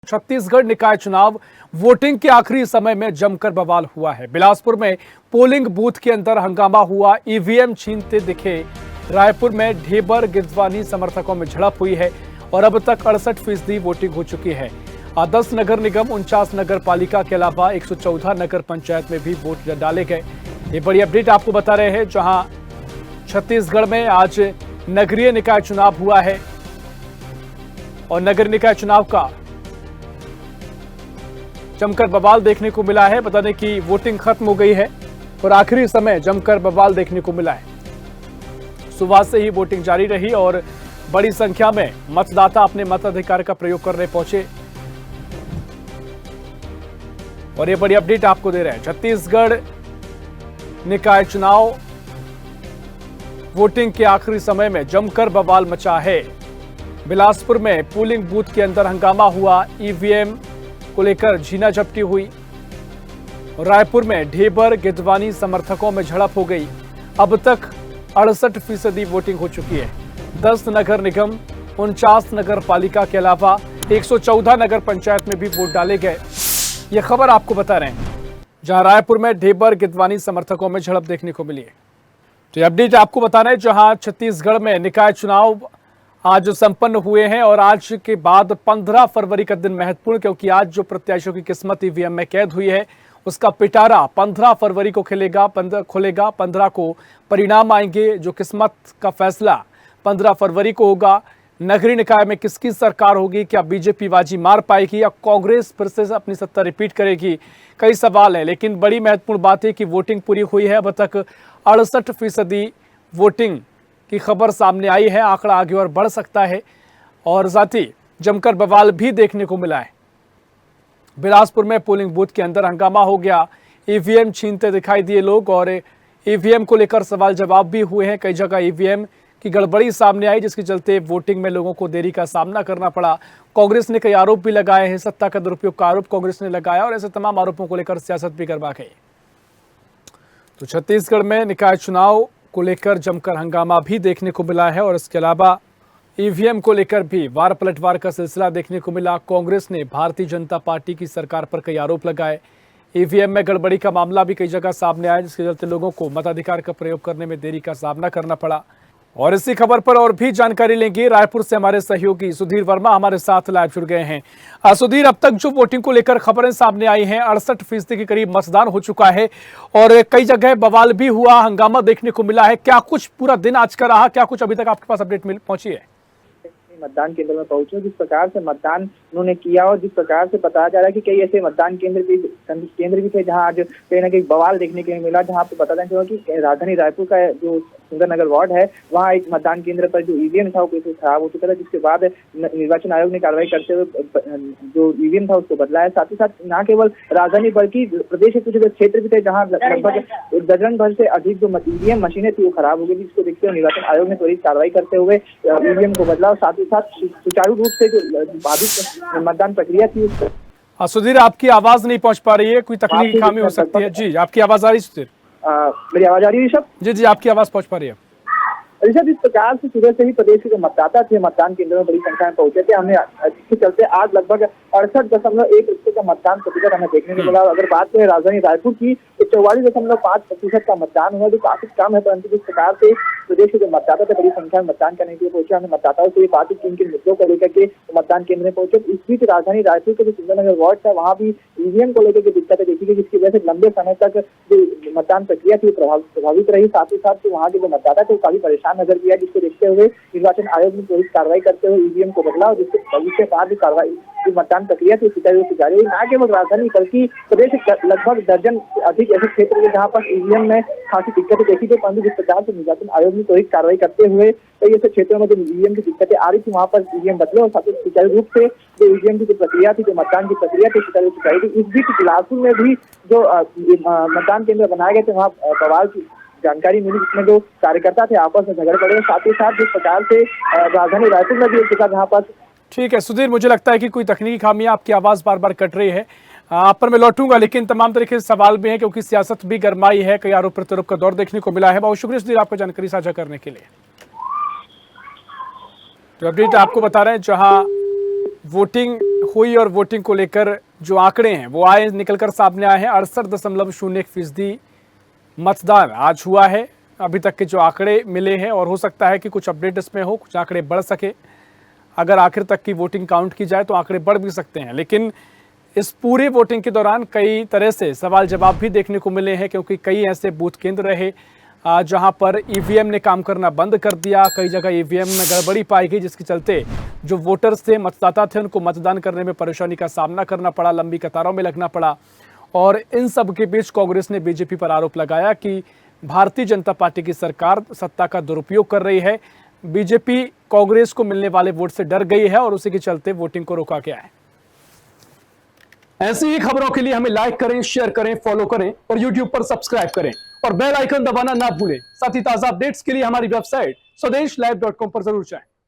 छत्तीसगढ़ निकाय चुनाव वोटिंग के आखिरी समय में जमकर बवाल हुआ है। बिलासपुर में पोलिंग बूथ के अंदर हंगामा हुआ, ईवीएम छीनते दिखे। रायपुर में ढेबर गिद्धवानी समर्थकों में झड़प हुई है और अब तक 68% वोटिंग हो चुकी है। 10 नगर निगम, 49 नगर पालिका के अलावा 114 नगर पंचायत में भी वोट डाले गए। ये बड़ी अपडेट आपको बता रहे हैं, जहां छत्तीसगढ़ में आज नगरीय निकाय चुनाव हुआ है और नगर निकाय चुनाव का जमकर बवाल देखने को मिला है। बता दें कि वोटिंग खत्म हो गई है और आखिरी समय जमकर बवाल देखने को मिला है। सुबह से ही वोटिंग जारी रही और बड़ी संख्या में मतदाता अपने मताधिकार का प्रयोग करने पहुंचे और ये बड़ी अपडेट आपको दे रहे हैं। छत्तीसगढ़ निकाय चुनाव वोटिंग के आखिरी समय में जमकर बवाल मचा है। बिलासपुर में पोलिंग बूथ के अंदर हंगामा हुआ, ईवीएम को लेकर झीना झपटी हुई। रायपुर में ढेबर गिद्धवानी समर्थकों में झड़प हो गई। अब तक 68% वोटिंग हो चुकी है। 10 नगर निगम, 49 नगर पालिका के अलावा 114 नगर पंचायत में भी वोट डाले गए। ये खबर आपको बता रहे हैं, जहां रायपुर में ढेबर गिद्धवानी समर्थकों में झड़प देखने को मिली है। तो ये अपडेट आपको बता रहे हैं, जहां छत्तीसगढ़ में निकाय चुनाव आज संपन्न हुए हैं और आज के बाद 15 फरवरी का दिन महत्वपूर्ण, क्योंकि आज जो प्रत्याशियों की किस्मत ईवीएम में कैद हुई है उसका पिटारा 15 फरवरी को खुलेगा। 15 को परिणाम आएंगे। जो किस्मत का फैसला 15 फरवरी को होगा। नगरीय निकाय में किसकी सरकार होगी, क्या बीजेपी बाजी मार पाएगी या कांग्रेस फिर से अपनी सत्ता रिपीट करेगी, कई सवाल है। लेकिन बड़ी महत्वपूर्ण बात है कि वोटिंग पूरी हुई है। अब तक 68% वोटिंग की खबर सामने आई है। आंकड़ा आगे और बढ़ सकता है और साथ ही जमकर बवाल भी देखने को मिला है। बिलासपुर में पोलिंग बूथ के अंदर हंगामा हो गया, ईवीएम छीनते दिखाई दिए लोग और ईवीएम को लेकर सवाल जवाब भी हुए हैं। कई जगह ईवीएम की गड़बड़ी सामने आई, जिसके चलते वोटिंग में लोगों को देरी का सामना करना पड़ा। कांग्रेस ने कई आरोप भी लगाए हैं, सत्ता का दुरुपयोग का आरोप कांग्रेस ने लगाया और ऐसे तमाम आरोपों को लेकर सियासत भी करवा गई। तो छत्तीसगढ़ में निकाय चुनाव को लेकर जमकर हंगामा भी देखने को मिला है और इसके अलावा ईवीएम को लेकर भी वार पलटवार का सिलसिला देखने को मिला। कांग्रेस ने भारतीय जनता पार्टी की सरकार पर कई आरोप लगाए। ईवीएम में गड़बड़ी का मामला भी कई जगह सामने आया, जिसके चलते लोगों को मताधिकार का प्रयोग करने में देरी का सामना करना पड़ा। और इसी खबर पर और भी जानकारी लेंगे। रायपुर से हमारे सहयोगी सुधीर वर्मा हमारे साथ लाइव जुड़ गए हैं। सुधीर, अब तक जो वोटिंग को लेकर खबरें सामने आई हैं, 68% के करीब मतदान हो चुका है और कई जगह बवाल भी हुआ, हंगामा देखने को मिला है। क्या कुछ पूरा दिन आज का रहा, क्या कुछ अभी तक आपके पास अपडेट पहुंची है? मतदान केंद्र में पहुंचे, जिस प्रकार से मतदान उन्होंने किया और जिस प्रकार से बताया जा रहा है कि कई ऐसे मतदान केंद्र भी थे जहां आज कहीं ना कहीं बवाल देखने को मिला। जहां आपको बता दें कि राजधानी रायपुर का जो सुंदरनगर वार्ड है, वहां एक मतदान केंद्र पर जो ईवीएम था वो कैसे खराब हो चुका था, जिसके बाद निर्वाचन आयोग ने कार्रवाई करते हुए जो ईवीएम था उसको बदला है। साथ ही साथ न केवल राजधानी बल्कि प्रदेश के कुछ क्षेत्र भी थे जहाँ लगभग दर्जन भर से अधिक जो ईवीएम मशीनें थी वो खराब हो गई, जिसको देखते हुए निर्वाचन आयोग ने त्वरित कार्रवाई करते हुए ईवीएम को बदला और साथ ही साथ सुचारू रूप से जो बाधित मतदान प्रक्रिया थी। सुधीर, आपकी आवाज नहीं पहुंच पा रही है, कोई तकनीकी खामी हो सकती है। जी, आपकी आवाज आ रही है सुधीर? मेरी आवाज आ रही है ऋषभ? जी, आपकी आवाज पहुंच पा रही है। ऋषभ, इस प्रकार से सुबह से ही प्रदेश के जो मतदाता थे मतदान केंद्रों में बड़ी संख्या में पहुंचे थे। हमें इसके चलते आज लगभग 68.1% का मतदान प्रतिशत हमें देखने को मिला। अगर बात करें राजधानी रायपुर की तो 44.5% का मतदान हुआ, जो काफी कम है, परंतु जिस प्रकार से प्रदेश के जो मतदाता थे बड़ी संख्या में मतदान करने के लिए पहुंचे। हमें मतदाताओं से ये बात की किन किन मुद्दों को लेकर के मतदान केंद्र में पहुंचे। इस बीच राजधानी रायपुर के जो सुंदरनगर वार्ड था वहाँ भी ईवीएम को लेकर के दिक्कतें देखी गई, जिसकी वजह से लंबे समय तक जो मतदान प्रक्रिया थी प्रभावित रही। साथ ही साथ वहाँ के जो मतदाता थे काफी परेशान नजर दिया, जिसको देखते हुए निर्वाचन आयोग ने त्वरित कार्रवाई करते हुए ईवीएम को बदला और जिसके बाद कार्रवाई जो मतदान प्रक्रिया थी सुचारू रूप से जारी रही। न केवल राजधानी बल्कि प्रदेश के लगभग दर्जन अधिक ऐसे क्षेत्र जहाँ पर ईवीएम में खासी दिक्कतें देखी गई, परंतु जिस प्रकार से निर्वाचन आयोग ने त्वरित कार्रवाई करते हुए कई ऐसे क्षेत्रों में जो ईवीएम की दिक्कतें आ रही थी वहाँ पर ईवीएम बदले और साथ ही सुचारू रूप से जो ईवीएम की जो प्रक्रिया थी, जो मतदान की प्रक्रिया थी सुचारू रूप से जारी थी। इस बीच बिलासपुर में भी जो मतदान केंद्र बनाए गए थे वहाँ बवाल की जानकारी मिली, जिसमें जो कार्यकर्ता थे आपस में झगड़ पड़े। साथ ही साथ जिस प्रकार से राजधानी रायपुर में भी एक जगह जहाँ पर। ठीक है सुधीर, मुझे लगता है कि कोई तकनीकी खामी, आपकी आवाज बार बार कट रही है। आप पर मैं लौटूंगा, लेकिन तमाम तरीके से सवाल भी हैं क्योंकि सियासत भी गरमाई है, कई आरोप प्रत्यारोप का दौर देखने को मिला है। बहुत शुक्रिया सुधीर आपको जानकारी साझा करने के लिए। तो अपडेट आपको बता रहे हैं, जहां वोटिंग हुई और वोटिंग को लेकर जो आंकड़े हैं वो आए निकलकर सामने आए हैं। 68.01% मतदान आज हुआ है। अभी तक के जो आंकड़े मिले हैं और हो सकता है कि कुछ अपडेट इसमें हो, कुछ आंकड़े बढ़ सके। अगर आखिर तक की वोटिंग काउंट की जाए तो आंकड़े बढ़ भी सकते हैं, लेकिन इस पूरी वोटिंग के दौरान कई तरह से सवाल जवाब भी देखने को मिले हैं, क्योंकि कई ऐसे बूथ केंद्र रहे जहां पर ईवीएम ने काम करना बंद कर दिया। कई जगह ईवीएम में गड़बड़ी पाई गई, जिसके चलते जो वोटर्स थे, मतदाता थे, उनको मतदान करने में परेशानी का सामना करना पड़ा, लंबी कतारों में लगना पड़ा। और इन सब के बीच कांग्रेस ने बीजेपी पर आरोप लगाया कि भारतीय जनता पार्टी की सरकार सत्ता का दुरुपयोग कर रही है। बीजेपी कांग्रेस को मिलने वाले वोट से डर गई है और उसी के चलते वोटिंग को रोका गया है। ऐसी ही खबरों के लिए हमें लाइक करें, शेयर करें, फॉलो करें और यूट्यूब पर सब्सक्राइब करें और बेल आइकन दबाना ना भूलें। साथ ही ताजा अपडेट्स के लिए हमारी वेबसाइट स्वदेशलाइव.com पर जरूर जाएं।